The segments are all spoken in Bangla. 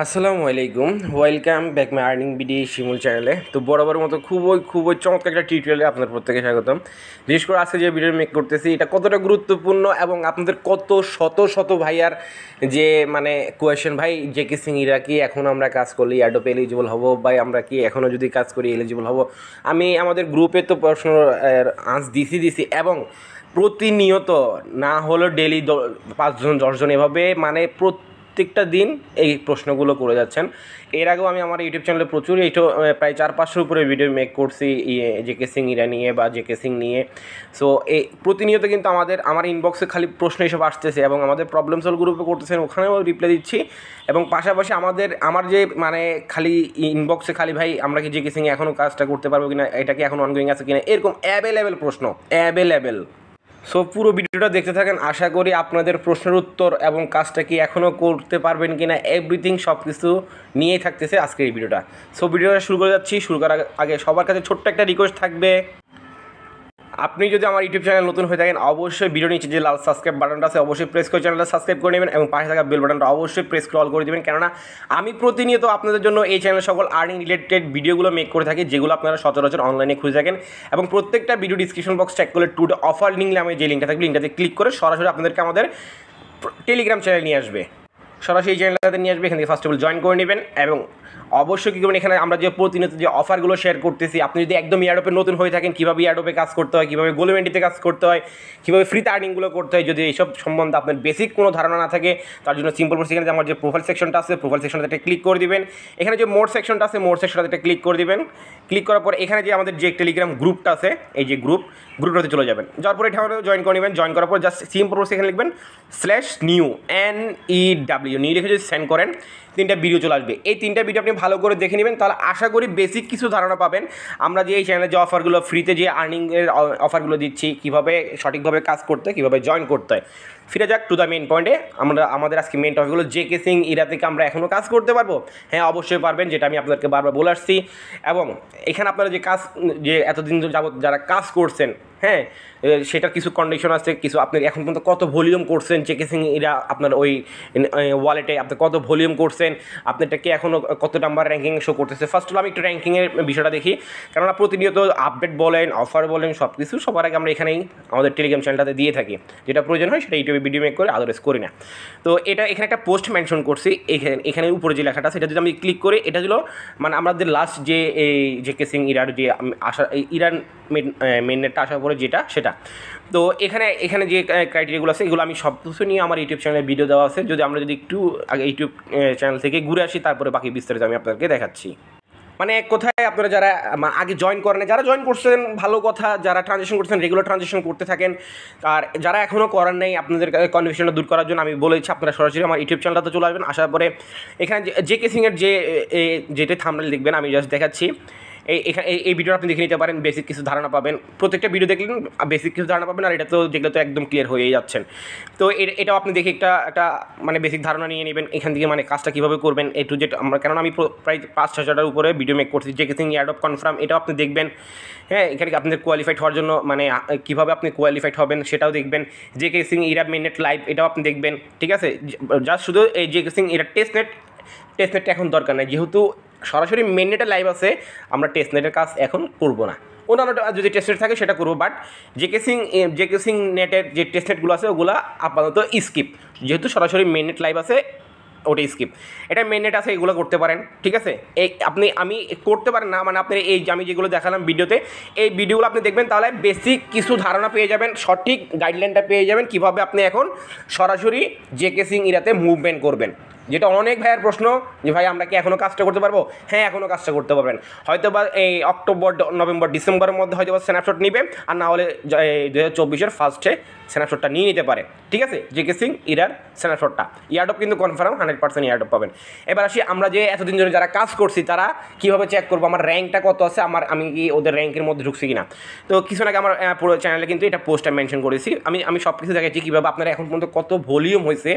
আসসালামু আলাইকুম, welcome back my earning BD Shimul চ্যানেলে। তো বরাবর মতো খুবই চমৎকার একটা টিউটোরিয়ালে আপনাদের প্রত্যেকে স্বাগতম। বিশেষ করে আজকে যে ভিডিও মেক করতেছি এটা কতটা গুরুত্বপূর্ণ এবং আপনাদের কত শত শত ভাইয়ার যে মানে কোয়েশ্চেন, ভাই zkSync এরা কি এখন আমরা কাজ করলে এয়ারড্রপ এলিজিবল হব, ভাই আমরা কি এখনও যদি কাজ করি এলিজিবল হব। আমি আমাদের গ্রুপে তো প্রশ্ন আনস দিছি এবং প্রতিনিয়ত না হলেও ডেলি 5 জন 10 জন এভাবে মানে প্রত্যেকটা দিন এই প্রশ্নগুলো করে যাচ্ছেন। এর আগেও আমি আমার ইউটিউব চ্যানেলে প্রচুর প্রায় 400-500 উপরে ভিডিও মেক করছি zkSync ইরা নিয়ে বা zkSync নিয়ে। সো এই প্রতিনিয়ত কিন্তু আমার ইনবক্সে খালি প্রশ্ন এসব আসতেছে এবং আমাদের প্রবলেম সলভ গ্রুপে করতেছেন, ওখানেও রিপ্লাই দিচ্ছি। এবং পাশাপাশি আমার যে মানে খালি ইনবক্সে খালি ভাই আমরা কি zkSync এখনও কাজটা করতে পারবো কিনা, এটা কি এখন অনগোয়িং আছে কিনা, এরকম অ্যাভেলেবেল প্রশ্ন অ্যাভেলেবেল। সো পুরো ভিডিওটা দেখতে থাকেন, আশা করি আপনাদের প্রশ্নের উত্তর এবং কাজটা কি এখনও করতে পারবেন কিনা এভরিথিং সব কিছু নিয়েই থাকতেছে আজকের এই ভিডিওটা। সো ভিডিওটা শুরু করে যাচ্ছি। শুরু করার আগে সবার কাছে ছোট্ট একটা রিকোয়েস্ট থাকবে, আপনি যদি আমার ইউটিউব চ্যানেল নতুন হয়ে থাকেন অবশ্যই ভিডিও নিচে যে লাল সাবস্ক্রাইব বাটনটা আছে অবশ্যই প্রেস করে চ্যানেলটা সাবস্ক্রাইব করে নেবেন এবং পাশে থাকা বেল বাটনটা অবশ্যই প্রেস করে অল করে দেবেন, কেননা আমি প্রতিনিয়ত আপনাদের জন্য এই চ্যানেলে সকল আর্নিং রিলেটেড ভিডিওগুলো মেক করে থাকি, যেগুলো আপনারা সচরাচর অনলাইনে খুঁজে থাকেন। এবং প্রত্যেকটা ভিডিও ডিসক্রিপশন বক্স চেক করলে টুডে অফার লিঙ্কলে আমি যে লিঙ্কটা থাকবে লিঙ্কটাতে ক্লিক করে সরাসরি আপনাদেরকে আমাদের টেলিগ্রাম চ্যানেল নিয়ে আসবে, সরাসরি এই চ্যানেলটাতে নিয়ে আসবে। এখান থেকে ফার্স্ট অফ অল জয়েন করে নেবেন এবং অবশ্যই কী করবেন, এখানে আমরা যে প্রতিনিয়ত যে অফারগুলো শেয়ার করতেছি, আপনি যদি একদম এয়ারড্রপে নতুন হয়ে থাকেন, কীভাবে এয়ারড্রপে কাজ করতে হয়, কীভাবে গোলমেন্টিতে কাজ করতে হয়, কীভাবে ফ্রিতে আর্নিংগুলো করতে হয়, যদি এইসব সম্বন্ধে আপনার বেসিক কোনো ধারণা না থাকে, তার জন্য সিম্পল প্রসেস এখানে আমার যে প্রোফাইল সেকশনটা আছে প্রোফাইল সেকশনটাতে একটা ক্লিক করে দিবেন। এখানে যে মোর সেকশনটা আছে মোর সেকশনটাতে একটা ক্লিক করে দিবেন। ক্লিক করার পর এখানে যে আমাদের যে টেলিগ্রাম গ্রুপটা আছে, এই যে গ্রুপটাতে চলে যাবেন। যাওয়ার পরে এটা জয়েন করে নেবেন। জয়েন করার পর জাস্ট সিম্পল প্রসেস এখানে লিখবেন /new নিউ লিখে যদি সেন্ড করেন 3টা ভিডিও চলে আসবে। এই 3টা ভিডিও আপনি ভালো করে দেখে নেবেন, তাহলে আশা করি বেসিক কিছু ধারণা পাবেন আমরা যে এই চ্যানেলে যে অফারগুলো ফ্রিতে যে আর্নিংয়ের অফারগুলো দিচ্ছি, কীভাবে সঠিকভাবে কাজ করতে হয়, কীভাবে জয়েন করতে হয়। ফিরে যাক টু দ্য মেন পয়েন্টে। আমাদের আজকে মেন টপিকগুলো zkSync এরা থেকে আমরা এখনও কাজ করতে পারবো। হ্যাঁ অবশ্যই পারবেন, যেটা আমি আপনাদেরকে বারবার বলে আসছি। এবং এখানে আপনারা যে এতদিন যাবত যারা কাজ করছেন, হ্যাঁ সেটার কিছু কন্ডিশন আছে, কিছু আপনি এখন পর্যন্ত কত ভলিউম করছেন zkSync এরা আপনার ওই ওয়ালেটে আপনি কত ভলিউম করছেন, আপনারটাকে এখনও কত নাম্বার র্যাঙ্কিং শো করতেছে। ফার্স্ট অফ অল আমি একটু র্যাঙ্কিংয়ের বিষয়টা দেখি, কেননা প্রতিনিয়ত আপডেট বলেন অফার বলেন সব কিছু সবার আগে আমরা এখানেই আমাদের টেলিগ্রাম চ্যানেলটাতে দিয়ে থাকি। যেটা প্রয়োজন হয় সেটা ইউটিউবে ভিডিও মেক করে আদারওয়াইজ করি না। তো এখানে একটা পোস্ট মেনশন করছি, এখানে উপরে যে লেখাটা সেটা যদি আমি ক্লিক করি, এটা হলো মানে আমাদের লাস্ট যে এই zkSync ইরার যে ইরান মেননেটটা আসার পরে যেটা সেটা। তো এখানে যে ক্রাইটেরিয়াগুলো আছে এগুলো আমি সব কিছু নিয়ে আমার ইউটিউব চ্যানেলে ভিডিও দেওয়া আছে। আমরা যদি একটু আগে ইউটিউব চ্যানেল থেকে ঘুরে আসি, তারপরে বাকি বিস্তারিত আমি আপনাদেরকে দেখাচ্ছি। মানে কোথায় আপনারা যারা আগে জয়েন করেন, যারা জয়েন করছেন ভালো কথা, যারা ট্রানজেকশন করছেন রেগুলার ট্রানজেকশন করতে থাকেন, আর যারা এখনও করার নেই আপনাদের কনফিউশনটা দূর করার জন্য আমি বলেছি আপনারা সরাসরি আমার ইউটিউব চ্যানেলটাতে চলে আসবেন। আসার পরে এখানে zkSync এর যেটা থাম্বনেল দেখবেন আমি জাস্ট দেখাচ্ছি, এই ভিডিওটা আপনি দেখে নিতে পারেন, বেসিক কিছু ধারণা পাবেন। প্রত্যেকটা ভিডিও দেখলেন বেসিক কিছু ধারণা পাবেন, আর এটা তো দেখলে তো একদম ক্লিয়ার হয়েই যাচ্ছেন। তো এটাও আপনি দেখে একটা মানে বেসিক ধারণা নিয়ে নেবেন এখান থেকে, মানে কাজটা কীভাবে করবেন A to Z। কেননা আমি প্রায় 5-6টার উপরে ভিডিও মেক করছি zkSync এয়ারড্রপ কনফার্ম, এটাও আপনি দেখবেন। হ্যাঁ এখানে আপনাদের কোয়ালিফাইড হওয়ার জন্য মানে কীভাবে আপনি কোয়ালিফাইড হবেন সেটাও দেখবেন। zkSync ইরা মেননেট লাইভ এটাও আপনি দেখবেন, ঠিক আছে। জাস্ট শুধু এই zkSync এরা টেস্টনেটটা এখন দরকার নেই, যেহেতু সরাসরি মেননেটে লাইভ আছে, আমরা টেস্টনেটের কাজ এখন করব না। অন্যান্য যদি টেস্টনেট থাকে সেটা করবো, বাট zkSync নেটের যে টেস্টনেটগুলো আছে ওগুলো আপাতত স্কিপ, যেহেতু সরাসরি মেননেট লাইভ আছে ওটা স্কিপ। এটা মেননেট আছে এগুলো করতে পারেন, ঠিক আছে। আমি করতে পারেন না মানে আপনি এই আমি যেগুলো দেখালাম ভিডিওতে, এই ভিডিওগুলো আপনি দেখবেন, তাহলে বেসিক কিছু ধারণা পেয়ে যাবেন, সঠিক গাইডলাইনটা পেয়ে যাবেন কীভাবে আপনি এখন সরাসরি zkSync ইরাতে মুভমেন্ট করবেন। যেটা অনেক ভাইয়ের প্রশ্ন যে ভাই আমরা কি এখনও কাজটা করতে পারবো। হ্যাঁ এখনও কাজটা করতে পারবেন, হয়তো বা এই অক্টোবর নভেম্বর ডিসেম্বরের মধ্যে হয়তো বা স্ন্যাপশট নিবে, আর না হলে 2024-এর ফার্স্টে স্ন্যাপশটটা নিয়ে নিতে পারে, ঠিক আছে। zkSync ইরার স্ন্যাপশটটা এয়ারড্রপ কিন্তু কনফার্ম 100% এয়ারড্রপ পাবেন। এবার আসি আমরা যে এতদিন ধরে যারা কাজ করছি তারা কীভাবে চেক করবো আমার র্যাঙ্কটা কত আছে, আমি কি ওদের র্যাঙ্কের মধ্যে ঢুকছি কিনা। তো কিছু আগে আমার পুরো চ্যানেলে কিন্তু এটা পোস্টটা মেনশন করেছি, আমি সব কিছু দেখাচ্ছি কীভাবে আপনারা এখন পর্যন্ত কত ভলিউম হয়েছে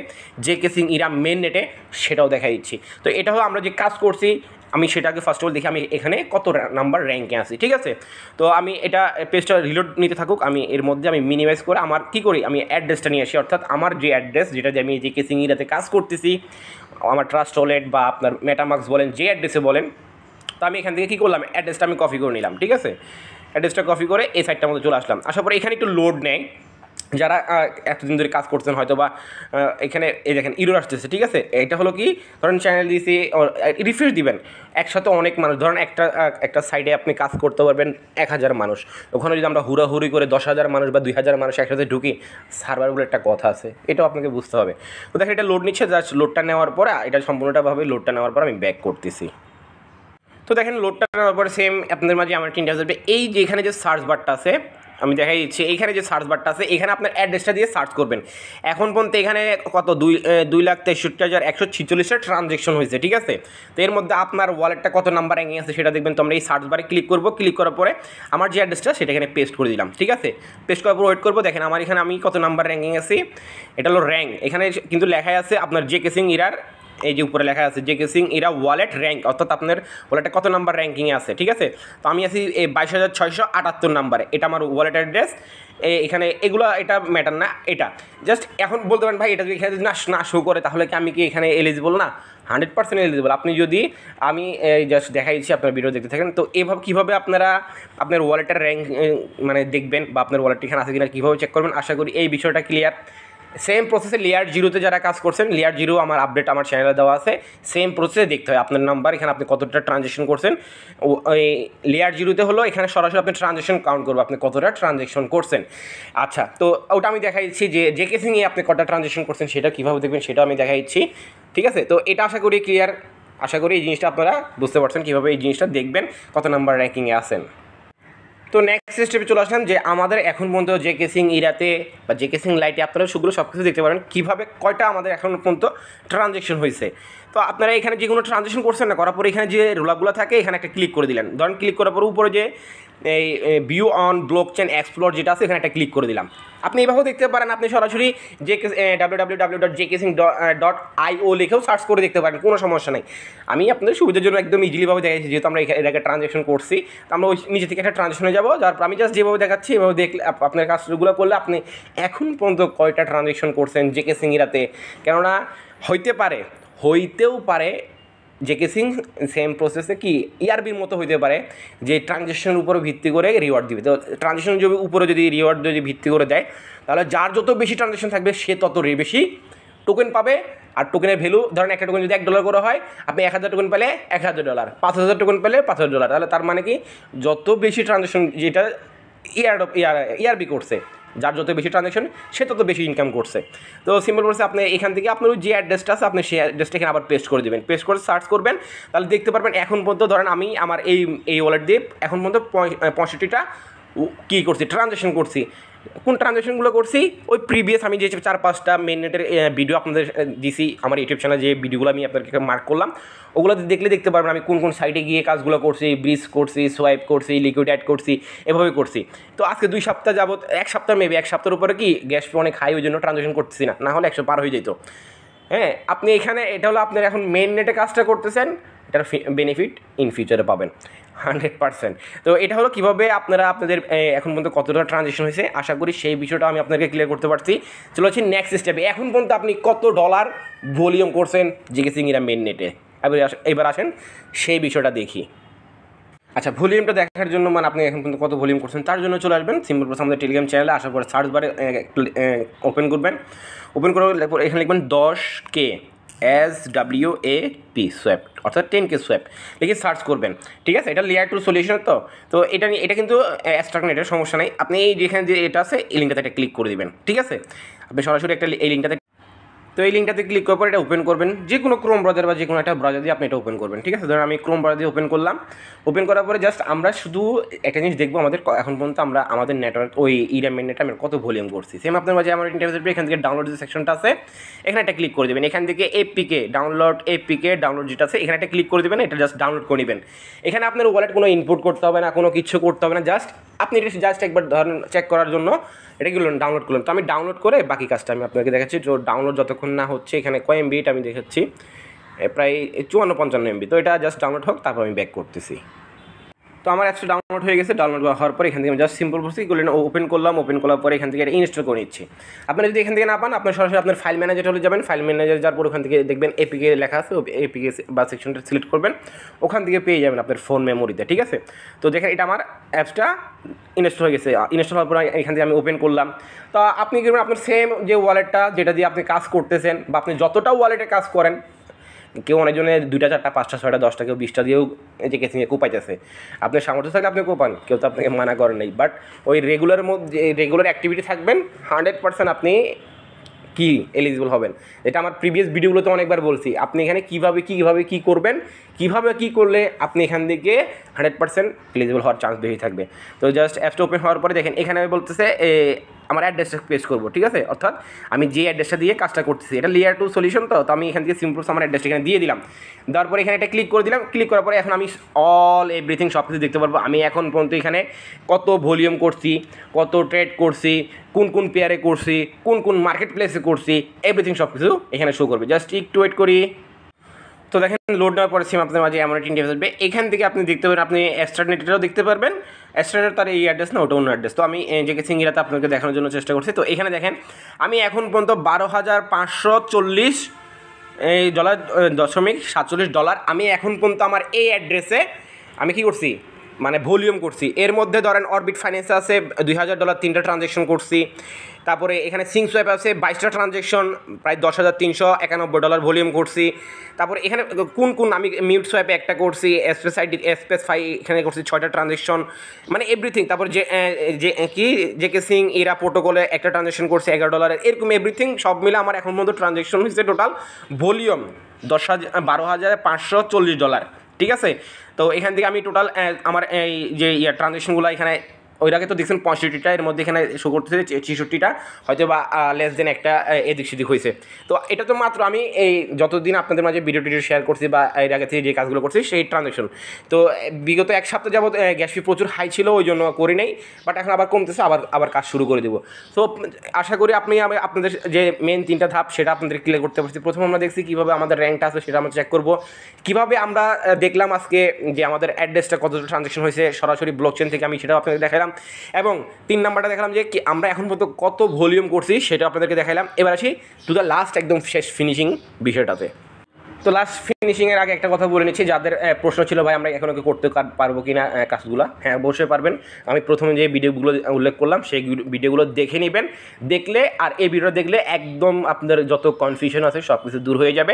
zkSync ইরা মেন নেটে সেটাও দেখা দিচ্ছি। তো এটা হলো আমরা যে কাজ করছি, আমি সেটাকে ফার্স্ট অফ অল দেখি আমি এখানে কত নাম্বার র্যাঙ্কে আছি, ঠিক আছে। তো আমি এটা পেজটা রিলোড নিতে থাকুক, আমি এর মধ্যে আমি মিনিমাইজ করে আমার কী করি আমি অ্যাড্রেসটা নিয়ে আসি, অর্থাৎ আমার যে অ্যাড্রেস যেটা দিয়ে আমি zkSync ইরাতে কাজ করতেছি আমার ট্রাস্ট ওয়ালেট বা আপনার মেটামাক্স বলেন, যে অ্যাড্রেসে বলেন। তো আমি এখান থেকে কী করলাম, অ্যাড্রেসটা আমি কপি করে নিলাম, ঠিক আছে। অ্যাড্রেসটা কপি করে এই সাইটটার মধ্যে চলে আসলাম। আসার পরে এখানে একটু লোড নেয়, যারা এতদিন ধরে কাজ করছেন হয়তো বা এখানে এই দেখেন ইরোর আসতেছে, ঠিক আছে। এটা হলো কি, ধরেন চ্যানেল দিয়েছি, রিফ্রেশ দিবেন, একসাথে অনেক মানুষ, ধরেন একটা সাইডে আপনি কাজ করতে পারবেন 1000 মানুষ। ওখানে যদি আমরা হুড়াহুড়ি করে 10,000 মানুষ বা 2000 মানুষ একসাথে ঢুকি, সার্ভারগুলো একটা কথা আছে, এটাও আপনাকে বুঝতে হবে। তো দেখেন এটা লোড নিচ্ছে, জাস্ট লোডটা নেওয়ার পরে, এটা সম্পূর্ণটাভাবে লোডটা নেওয়ার পর আমি ব্যাক করতেছি। তো দেখেন লোডটা নেওয়ার পরে সেম আপনাদের মাঝে আমার তিনটা আসবে। এই যে এখানে যে সার্চ বারটা আছে, আমি দেখাই দিচ্ছি, এইখানে যে সার্চ বারটা আছে, এখানে আপনার অ্যাড্রেসটা দিয়ে সার্চ করবেন। এখন পর্যন্ত এখানে কত 2,63,146টা ট্রানজ্যাকশন হয়েছে, ঠিক আছে। তো এর মধ্যে আপনার ওয়ালেটটা কত নাম্বার র্যাঙ্কিং আছে সেটা দেখবেন। তো আমরা এই সার্চ বারে ক্লিক করবো, ক্লিক করার পরে আমার যে অ্যাড্রেসটা সেটা এখানে পেস্ট করে দিলাম, ঠিক আছে। পেস্ট করার পর ওয়েট করবো। দেখেন আমার এখানে আমি কত নাম্বার র্যাঙ্কিং আছি, এটা হলো র্যাঙ্ক। এখানে কিন্তু লেখাই আছে আপনার zkSync ইরার, এই যে উপরে লেখা আছে zkSync ইরা ওয়ালেট র্যাঙ্ক, অর্থাৎ আপনার ওয়ালেটে কত নাম্বার র্যাঙ্কিংয়ে আছে, ঠিক আছে। তো আমি আছি এই 22,678 নাম্বারে, এটা আমার ওয়ালেট অ্যাড্রেস। এখানে এগুলো এটা ম্যাটার না, এটা জাস্ট এখন বলতে পারেন ভাই এটা যদি এখানে না শো করে তাহলে কি আমি কি এখানে এলিজিবল না? 100% এলিজিবল। আপনি যদি আমি জাস্ট দেখাইছি, আপনার ভিডিও দেখতে থাকেন। তো এভাবে কীভাবে আপনারা আপনার ওয়ালেটের র্যাঙ্ক মানে দেখবেন বা আপনার ওয়ালেট এখানে আছে কিনা কীভাবে চেক করবেন, আশা করি এই বিষয়টা ক্লিয়ার। সেম প্রসেসে লেয়ার জিরোতে যারা কাজ করছেন, লেয়ার জিরো আমার আপডেট আমার চ্যানেলে দেওয়া আছে, সেম প্রসেসে দেখতে হয় আপনার নাম্বার, এখানে আপনি কতটা ট্রানজ্যাকশন করছেন। ওই লেয়ার জিরোতে হলো এখানে সরাসরি আপনি ট্রানজ্যাকশন কাউন্ট করবো, আপনি কতটা ট্রানজ্যাকশন করছেন। আচ্ছা, তো ওটা আমি দেখাইছি যে zkSync আপনি কতটা ট্রানজ্যাকশন করছেন সেটা কীভাবে দেখবেন সেটা আমি দেখাইছি, ঠিক আছে। তো এটা আশা করি ক্লিয়ার, আশা করি এই জিনিসটা আপনারা বুঝতে পারছেন কীভাবে এই জিনিসটা দেখবেন কত নাম্বার র্যাঙ্কিংয়ে আছেন। তো নেক্সট স্টেপে চলে আসলাম যে আমাদের এখন পর্যন্ত zkSync ইরাতে বা zkSync লাইটে আপনারা সেগুলো সব কিছু দেখতে পারেন, কীভাবে কয়টা আমাদের এখন পর্যন্ত ট্রানজ্যাকশন হয়েছে। তো আপনারা এখানে যে কোনো ট্রানজ্যাকশন করছেন না, করার পরে এখানে যে রোলাগুলো থাকে এখানে একটা ক্লিক করে দিলেন। ধরেন ক্লিক করার পর উপরে যে এই ভিউ অন ব্লকচেন এক্সপ্লোর যেটা আছে এখানে একটা ক্লিক করে দিলাম। আপনি এইভাবেও দেখতে পারেন, আপনি সরাসরি www.zkSync.io লিখেও সার্চ করে দেখতে পারেন, কোনো সমস্যা নেই। আমি আপনাদের সুবিধার জন্য একদম ইজিলিভাবে দেখাচ্ছি, যেহেতু আমরা এর আগে ট্রানজ্যাকশন করছি, তো আমরা ওই নিজে থেকে একটা ট্রানজ্যাকশনে যাবো, যার পর আমি জাস্ট যেভাবে দেখাচ্ছি এভাবে দেখলে আপনার কাজগুলো করলে আপনি এখন পর্যন্ত কয়টা ট্রানজ্যাকশন করছেন zkSync ইরাতে। কেননা হইতেও পারে zkSync সেম প্রসেসে কি ইআরবির মতো হইতে পারে যে ট্রানজ্যাকশনের উপরে ভিত্তি করে রিওয়ার্ড দিবে। তো ট্রানজ্যাকশন উপরে যদি রিওয়ার্ড যদি ভিত্তি করে দেয়, তাহলে যার যত বেশি ট্রানজ্যাকশন থাকবে সে তত বেশি টোকেন পাবে। আর টোকেনের ভ্যালু, ধরেন একটা টোকেন যদি $1 করে হয়, আপনি 1000 টোকেন পেলে $1000, 5000 টোকেন পেলে $5000। তাহলে তার মানে কি যত বেশি ট্রানজ্যাকশন যেটা ইআরবি করছে, যার যত বেশি ট্রানজ্যাকশন সে তত বেশি ইনকাম করছে। তো সিম্পল বলছে আপনি এখান থেকে আপনার যে অ্যাড্রেসটা আছে আপনি সেই অ্যাড্রেসটা এখানে আবার পেস্ট করে দেবেন, পেস্ট করে সার্চ করবেন, তাহলে দেখতে পারবেন এখন পর্যন্ত ধরেন আমি আমার এই ওয়ালেট দিয়ে এখন পর্যন্ত 65টা কী করছি, ট্রানজ্যাকশন করছি। কোন ট্রানজ্যাকশনগুলো করছি, ওই প্রিভিয়াস আমি যে 4-5টা মেন নেটের ভিডিও আপনাদের দিছি আমার ইউটিউব চ্যানেলে, যে ভিডিওগুলো আমি আপনাদেরকে মার্ক করলাম, ওগুলো দেখলে দেখতে পারবেন আমি কোন কোন সাইটে গিয়ে কাজগুলো করছি, ব্রিজ করছি, সোয়াইপ করছি, লিকুইড অ্যাড করছি, এভাবে করছি। তো আজকে 2 সপ্তাহ যাবত, 1 সপ্তাহ মেবি, 1 সপ্তাহের উপরে কি গ্যাস অনেক হাই, ওই জন্য ট্রানজ্যাকশন করতেছি না, হলে 100 পার হয়ে যেত। হ্যাঁ, আপনি এখানে এটা হলো আপনার এখন মেন নেটে কাজটা করতেছেন, এটার বেনিফিট ইন ফিউচারে পাবেন 100%। তো এটা হলো কীভাবে আপনারা আপনাদের এখন পর্যন্ত কতটা ট্রানজ্যাকশন হয়েছে, আশা করি সেই বিষয়টা আমি আপনাদেরকে ক্লিয়ার করতে পারছি। চলো হচ্ছে নেক্সট স্টেপে, এখন পর্যন্ত আপনি কত ডলার ভলিউম করছেন zkSync এর মেন নেটে, এবার আসেন সেই বিষয়টা দেখি। আচ্ছা, ভলিউমটা দেখার জন্য মানে আপনি এখন পর্যন্ত কত ভলিউম করছেন তার জন্য চলে আসবেন সিম্পল প্রসেস আমাদের টেলিগ্রাম চ্যানেলে। আসার পরে সার্চ বারে ওপেন করবেন, ওপেন করে এখানে লিখবেন 10K SWAP সোয়াপ, অর্থাৎ 10K সোয়াপ লিখে সার্চ করবেন, ঠিক আছে। এটা লেয়ার 2 সলিউশন। তো এটা কিন্তু অ্যাবস্ট্রাক্ট নেটের সমস্যা নেই, আপনি এই যেখানে যে এটা আছে এই লিঙ্কটাতে একটা ক্লিক করে দিবেন, ঠিক আছে। আপনি সরাসরি এই লিঙ্কটাতে, তো এই লিঙ্কটাতে ক্লিক করার পর এটা ওপেন করবেন, যে কোনো ক্রোম ব্রাউজার বা যে কোনো একটা ব্রাউজার দিয়ে আপনি এটা ওপেন করবেন, ঠিক আছে। ধরুন আমি ক্রোম ব্রাউজার দিয়ে ওপেন করলাম, ওপেন করার পরে জাস্ট আমরা শুধু একটা জিনিস দেখবো, আমাদের এখন পর্যন্ত আমরা আমাদের নেটওয়ার্ক ওই ইরামের নেটে আমরা কত ভলিউম করছি। সেম আপনার মাঝে আমার ইন্টারভিউ, এখান থেকে ডাউনলোড যে সেকশনটা আছে এখানে একটা ক্লিক করে দেবেন, এখান থেকে এপিকে ডাউনলোড যেটা আছে এখানে একটা ক্লিক করে দেবেন, এটা জাস্ট ডাউনলোড করে নেবেন। এখানে আপনার ওয়ালেট কোনো ইনপুট করতে হবে না, কোনো কিছু করতে হবে না, জাস্ট আপনি এটা জাস্ট একবার ধরেন চেক করার জন্য এটা কি করলেন, ডাউনলোড করলেন। তো আমি ডাউনলোড করে বাকি কাজটা আমি আপনাকে দেখাচ্ছি। তো ডাউনলোড যতক্ষণ না হচ্ছে, এখানে কয় এমবি এটা আমি দেখাচ্ছি, প্রায় 54-55 এমবি। তো এটা জাস্ট ডাউনলোড হোক, তারপর আমি ব্যাক করতেছি। তো আমার অ্যাপসটা ডাউনলোড হয়ে গেছে। ডাউনলোড হওয়ার পরে এখান থেকে আমি জাস্ট সিম্পল প্রসেস করলেন ওপেন করলাম। ওপেন করার পরে এখান থেকে এটা ইনস্টল করে নিচ্ছি। আপনারা যদি এখান থেকে না পান, আপনার সরাসরি আপনার ফাইল ম্যানেজার হলে যাবেন। ফাইল ম্যানেজার যাওয়ার পর ওখান থেকে দেখবেন এপিকে লেখা আছে, এপিকে বা সেকশনটা সিলেক্ট করবেন, ওখান থেকে পেয়ে যাবেন আপনার ফোন মেমোরিতে। ঠিক আছে, তো দেখেন এটা আমার অ্যাপসটা ইনস্টল হয়ে গেছে। ইনস্টল হওয়ার পর এখান থেকে আমি ওপেন করলাম। তো আপনি কি করবেন, আপনার সেম যে ওয়ালেটটা যেটা দিয়ে আপনি কাজ করতেছেন বা আপনি যতটা ওয়ালেটে কাজ করেন, কেউ অনেকজনের 2টা 4টা 5টা 6টা 10টা কেউ 20টা দিয়েও zkSync কোপাইতেছে। আপনার সামর্থ্য থাকলে আপনি কোপান, কেউ তো আপনাকে মানা করেন নাই। বাট ওই রেগুলার মধ্যে রেগুলার অ্যাক্টিভিটি থাকবেন, 100% আপনি কি এলিজিবল হবেন। এটা আমার প্রিভিয়াস ভিডিওগুলোতে অনেকবার বলছি। আপনি এখানে কীভাবে কী করবেন, কীভাবে কী করলে আপনি এখান থেকে 100% এলিজিবল হওয়ার চান্স বেশি থাকবে। তো জাস্ট অ্যাপসটা ওপেন হওয়ার পরে দেখেন এখানে বলতেছে আমার অ্যাড্রেসটা পেস্ট করবো। ঠিক আছে, অর্থাৎ আমি যে অ্যাড্রেসটা দিয়ে কাজটা করতেছি, এটা লেয়ার 2 সলিউশন। তো আমি এখান থেকে সিম্পল আমার অ্যাড্রেসটা এখানে দিয়ে দিলাম। দেওয়ার পরে এখানে এটা ক্লিক করে দিলাম। ক্লিক করার পরে এখন আমি অল এভরিথিং সব কিছু দেখতে পারবো। আমি এখন পর্যন্ত এখানে কত ভলিউম করছি, কত ট্রেড করছি, কোন কোন পেয়ারে করছি, কোন কোন মার্কেট প্লেসে করছি, এভরিথিং সব কিছু এখানে শো করবে। জাস্ট একটু ওয়েট করি। তো দেখেন লোড নেওয়ার পরে সিম আপনার মাঝে এমন একটা ইন্টারফেস আসবে। এখান থেকে আপনি দেখতে পাবেন, আপনি এক্সট্রানেটটাও দেখতে পারবেন। এক্সট্রানেট তার এই অ্যাড্রেস না, ওটা অন্য অ্যাড্রেস। তো আমি zkSync এরাতে আপনাকে দেখানোর জন্য চেষ্টা করছি। তো এখানে দেখেন আমি এখন পর্যন্ত $12,540 $0.47 আমি এখন পর্যন্ত আমার এই অ্যাড্রেসে আমি কি করছি, মানে ভলিউম করছি। এর মধ্যে ধরেন অরবিট ফাইন্যান্স আছে $2,000 3টা ট্রানজ্যাকশন করছি। তারপরে এখানে সিঙ্ক সোয়াপ আছে 22টা ট্রানজ্যাকশন, প্রায় $10,391 ভলিউম করছি। তারপরে এখানে কোন কোন আমি মিউট সোয়াপে একটা করছি, এসপেস ফাই এখানে করছি 6টা ট্রানজ্যাকশন, মানে এভরিথিং। তারপর যে কি zkSync এরা প্রোটোকলে একটা ট্রানজ্যাকশন করছে $11, এরকম এভরিথিং সব মিলে আমার এখন পর্যন্ত ট্রানজ্যাকশন হয়েছে টোটাল ভলিউম $12,540। ঠিক আছে, তো এখান থেকে আমি টোটাল আমার এই যে ট্রানজ্যাকশনগুলো এখানে ওইটাকে তো দেখছেন 65টা, এর মধ্যে এখানে শো করতেছে 66টা, হয়তো বা লেস দেন একটা এদিক সেদিক হয়েছে। তো এটা তো মাত্র আমি এই যতদিন আপনাদের মাঝে ভিডিও শেয়ার করছি বা এর আগে থেকে যে কাজগুলো করছি সেই ট্রানজ্যাকশন। তো বিগত এক সপ্তাহ যাবত গ্যাস ফি প্রচুর হাই ছিল, ওই জন্য করি নাই। বাট এখন আবার কমতেছে, আবার কাজ শুরু করে দেবো। তো আশা করি আপনাদের যে মেন 3টা ধাপ সেটা আপনাদের ক্লিয়ার করতে পারছি। প্রথমে আমরা দেখছি কীভাবে আমাদের র্যাঙ্কটা আছে সেটা আমরা চেক করবো। কীভাবে আমরা দেখলাম আজকে যে আমাদের অ্যাড্রেসটা কতটা ট্রানজ্যাকশন হয়েছে সরাসরি ব্লকচেন থেকে, আমি সেটাও আপনাদের দেখালাম। এবং 3 নাম্বারটা দেখালাম যে আমরা এখন পর্যন্ত কত ভলিউম করছি সেটা আপনাদেরকে দেখালাম। এবার আসি টু দ্য লাস্ট একদম শেষ ফিনিশিং বিষয়টাতে। তো লাস্ট ফিনিশিংয়ের আগে একটা কথা বলে নিচ্ছি, যাদের প্রশ্ন ছিল ভাই আমরা এখনও করতে পারবো কি না কাজগুলো, হ্যাঁ অবশ্যই পারবেন। আমি প্রথমে যে ভিডিওগুলো উল্লেখ করলাম সেই ভিডিওগুলো দেখে নেবেন। দেখলে আর এই ভিডিও দেখলে একদম আপনাদের যত কনফিউশন আছে সব কিছু দূর হয়ে যাবে।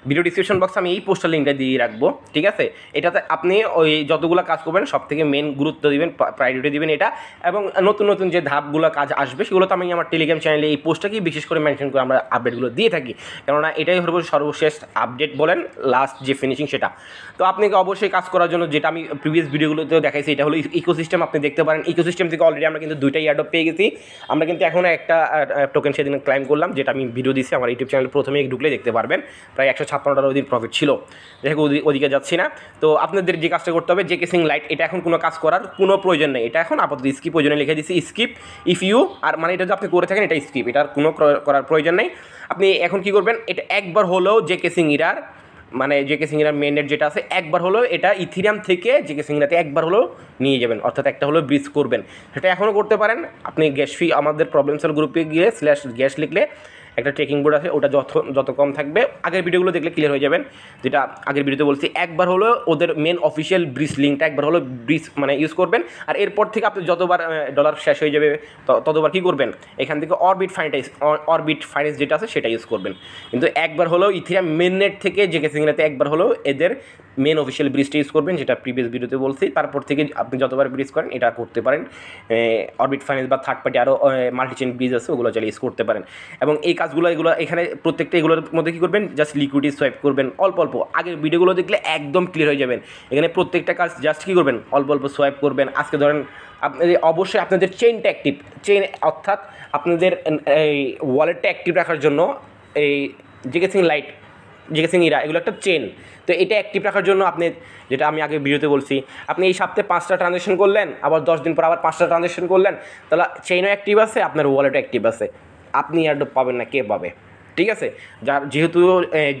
ভিডিও ডিসক্রিপশন বক্সে আমি এই পোস্টার লিঙ্কটা দিয়ে রাখবো। ঠিক আছে, এটাতে আপনি ওই যতগুলো কাজ করবেন সব থেকে মেন গুরুত্ব দিবেন, প্রায়োরিটি দিবেন এটা। এবং নতুন নতুন যে ধাপগুলো কাজ আসবে সেগুলো তো আমি আমার টেলিগ্রাম চ্যানেলে এই পোস্টটাকেই বিশেষ করে মেনশন করে আমরা আপডেটগুলো দিয়ে থাকি, কেননা এটাই হলো সর্বশেষ আপডেট বলেন লাস্ট যে ফিনিশিং সেটা। তো আপনাকে অবশ্যই কাজ করার জন্য যেটা আমি প্রিভিয়াস ভিডিওগুলোতেও দেখাইছি, এটা হলো ইকোসিস্টেম। আপনি দেখতে পারেন ইকোসিস্টেম থেকে অলরেডি আমরা কিন্তু 2টা এয়ারড্রপ পেয়ে গেছি। আমরা কিন্তু এখনও একটা টোকেন সেদিন ক্লাইম করলাম, যেটা আমি ভিডিও দিচ্ছি আমার ইউটিউব চ্যানেলে, প্রথমেই ঢুকলে দেখতে পারবেন প্রায় $156 ওই দিন প্রফিট ছিল। দেখো ওদিকে যাচ্ছি না। তো আপনাদের যে কাজটা করতে হবে zkSync লাইট, এটা এখন কোনো কাজ করার কোনো প্রয়োজন নেই। এটা এখন আপাতত স্কিপ প্রয়োজনে লিখে দিচ্ছি স্কিপ ইফ ইউ, আর মানে এটা যদি আপনি করে থাকেন এটা স্কিপ, এটার কোনো করার প্রয়োজন নেই। আপনি এখন কি করবেন, এটা একবার হলেও zkSync এরার মানে zkSync এর মেইন নেট যেটা আছে একবার হলেও এটা ইথিরিয়াম থেকে zkSync এরাতে একবার হলেও নিয়ে যাবেন, অর্থাৎ একটা হলেও ব্রিজ করবেন। সেটা এখনও করতে পারেন। আপনি গ্যাস ফি আমাদের প্রবলেম সলভ গ্রুপে গিয়ে /গ্যাস লিখলে একটা ট্রেকিং বোর্ড আছে, ওটা যত কম থাকবে, আগের ভিডিওগুলো দেখলে ক্লিয়ার হয়ে যাবেন। যেটা আগের ভিডিওতে বলছি, একবার হলো ওদের মেন অফিসিয়াল ব্রিজ লিঙ্কটা একবার হলো ব্রিজ মানে ইউজ করবেন। আর এরপর থেকে আপনি যতবার ডলার শেষ হয়ে যাবে ততবার কী করবেন, এখান থেকে অরবিট ফাইন্যান্স যেটা আছে সেটা ইউজ করবেন। কিন্তু একবার হলেও ইথিরিয়াম মেন নেট থেকে zkSync এরাতে একবার হলেও এদের মেন অফিসিয়াল ব্রিজটা ইউজ করবেন, যেটা প্রিভিয়াস ভিডিওতে বলছি। তারপর থেকে আপনি যতবার ব্রিজ করেন এটা করতে পারেন। অরবিট ফাইন্যান্স বা থার্ড পার্টি আরও মাল্টিচেন ব্রিজ আছে, ওগুলো চালিয়ে ইউজ করতে পারেন। এবং এই কাজগুলো এগুলো এখানে প্রত্যেকটা এগুলোর মধ্যে কী করবেন, জাস্ট লিকুইডিটি সোয়াইপ করবেন অল্প অল্প। আগের ভিডিওগুলো দেখলে একদম ক্লিয়ার হয়ে যাবেন। এখানে প্রত্যেকটা কাজ জাস্ট কী করবেন, অল্প অল্প সোয়াইপ করবেন। আজকে ধরেন আপনাদের অবশ্যই আপনাদের চেইনটা অ্যাক্টিভ, অর্থাৎ আপনাদের এই ওয়ালেটটা অ্যাক্টিভ রাখার জন্য এই zkSync লাইট zkSync এরা এগুলো একটা চেন। তো এটা অ্যাক্টিভ রাখার জন্য আপনি, যেটা আমি আগে ভিডিওতে বলছি, আপনি এই সপ্তাহে 5টা ট্রানজ্যাকশন করলেন, আবার 10 দিন পর আবার 5টা ট্রানজ্যাকশন করলেন, তাহলে চেইনও অ্যাক্টিভ আছে, আপনার ওয়ালেটও অ্যাক্টিভ আছে। আপনি এয়ারড্রপ পাবেন না, কে পাবে? ঠিক আছে, যার যেহেতু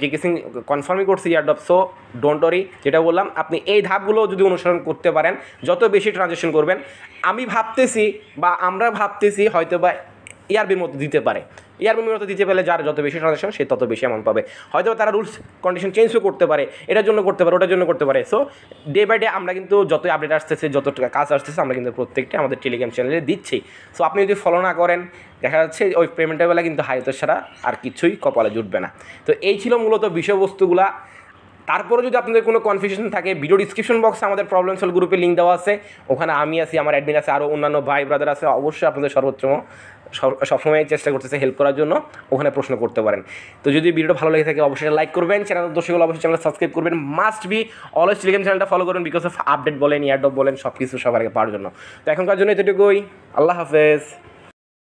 zkSync কনফার্মই করছি এয়ারড্রপ, সো ডোন্ট ওয়ারি, যেটা বললাম আপনি এই ধাপগুলো যদি অনুসরণ করতে পারেন, যত বেশি ট্রানজ্যাকশন করবেন, আমি ভাবতেছি বা আমরা ভাবতেছি হয়তো বা ERB-র মতো দিতে পারে। ERB-র মতো দিতে পারলে যার যত বেশি ট্রানজ্যাকশন সে তত বেশি অ্যামাউন্ট পাবে। হয়তো তারা রুলস কন্ডিশন চেঞ্জও করতে পারে, এটার জন্য করতে পারে, ওটার জন্য করতে পারে। সো ডে বাই ডে আমরা কিন্তু যতই আপডেট আসতেছে, যত কাজ আসতেছে, আমরা কিন্তু প্রত্যেকটা আমাদের টেলিগ্রাম চ্যানেলে দিচ্ছি। সো আপনি যদি ফলো না করেন, দেখা যাচ্ছে ওই পেমেন্টের বেলা কিন্তু হাইতো ছাড়া আর কিছুই কপালে জুটবে না। তো এই ছিল মূলত বিষয়বস্তুগুলা। তারপরে যদি আপনাদের কোনো কনফিউশন থাকে, ভিডিও ডিসক্রিপশন বক্সে আমাদের প্রবলেম সলভ গ্রুপে লিঙ্ক দেওয়া আছে, ওখানে আমি আছি, আমার অ্যাডমিন আছে, আরও অন্যান্য ভাই ব্রাদার আছে, অবশ্যই আপনাদের সর্বোত্তম সবসময় চেষ্টা করতেছে হেল্প করার জন্য, ওখানে প্রশ্ন করতে পারেন। তো যদি ভিডিওটা ভালো লেগে থাকে অবশ্যই লাইক করবেন, চ্যানেল দর্শক হলে অবশ্যই চ্যানেল সাবস্ক্রাইব করবেন, মাস্ট বি অলওয়েজ টেলিগ্রাম চ্যানেলটা ফলো করবেন, বিকজ অফ আপডেট বলেন, এয়ারড্রপ বলেন, সব কিছু সবার আগে পাওয়ার জন্য। তো এখনকার জন্য এতটুকুই, আল্লাহ হাফেজ।